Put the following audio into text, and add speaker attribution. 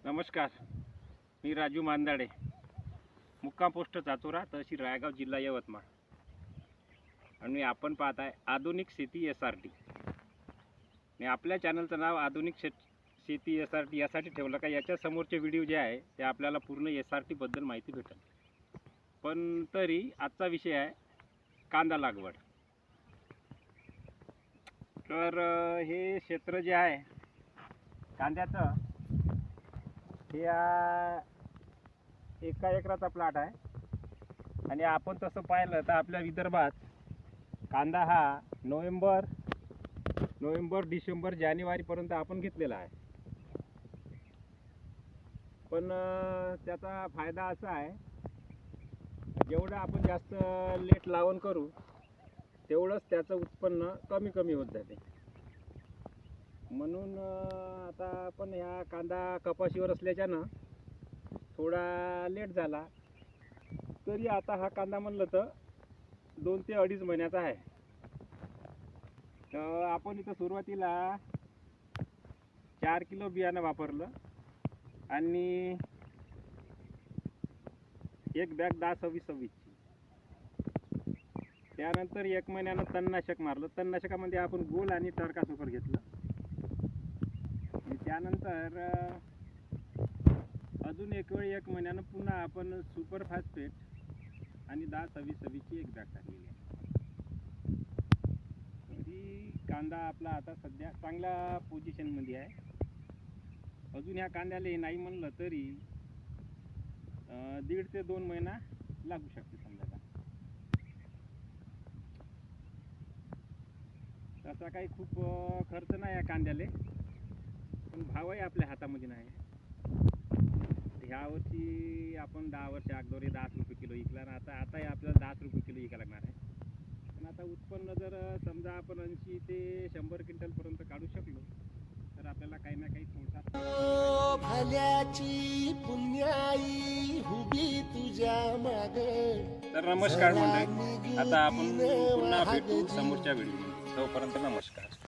Speaker 1: नमस्कार. मी राजू मांदाडे, मुक्काम पोस्ट चाचोरा, तहसील रायगाव, जिल्हा यवतमाळ. आणि आपण पाहत आहे आधुनिक शेती SRT. मी आपल्या चॅनलचं नाव आधुनिक शेती SRT यासाठी ठेवलं का याच्या समोरचे व्हिडिओ जे आहे ते आपल्याला पूर्ण SRT बद्दल माहिती भेटेल. पण तरी आजचा विषय आहे कांदा लागवड. तर हे क्षेत्र जे आहे कांद्याचं, हे एका एकराचा प्लॉट आहे. आणि आपण तसं पाहिलं तर आपल्या विदर्भात कांदा हा नोव्हेंबर डिसेंबर जानेवारीपर्यंत आपण घेतलेला आहे. पण त्याचा फायदा असा आहे, जेवढं आपण जास्त लेट लावण करू तेवढंच त्याचं उत्पन्न कमी होत जाते. म्हणून आता आपण ह्या कांदा कपाशीवर असल्याच्यानं थोडा लेट झाला, तरी आता हा कांदा म्हणलं तर 2 ते 2.5 महिन्याचा आहे. तर आपण इथं सुरुवातीला 4 किलो बियाणं वापरलं आणि एक बॅग 10-26-26. त्यानंतर 1 महिन्यानं तणनाशक मारलं. तणनाशकामध्ये आपण गोल आणि टर्का सुपर घेतलं. आणि त्यानंतर अजून 1 महिन्यानं पुन्हा आपण सुपर फॉस्फेट आणि 10-26-26ची एक बॅग टाकलेली आहे. तरी कांदा आपला आता सध्या चांगल्या पोझिशनमध्ये आहे. अजून ह्या कांद्याला नाही म्हणलं तरी 1.5 ते 2 महिना लागू शकते समजा. तसा काही खूप खर्च नाही आहे कांद्याले, पण भावही आपल्या हातामध्ये नाही. ह्या वर्षी आपण 10 वर्ष अगोदर 10 रुपये किलो विकला ना, आताही आपल्याला 10 रुपये किलो विकायला लागणार आहे. पण आता उत्पन्न जर समजा आपण 80 ते 100 क्विंटलपर्यंत काढू शकलो तर आपल्याला काही ना काही थोडासा
Speaker 2: भल्याची पुण्याई हुबी तुझ्या मागे.
Speaker 1: तर नमस्कार मंडळी, आता आपण पुन्हा भेटू समोरच्या व्हिडिओ. तोपर्यंत नमस्कार.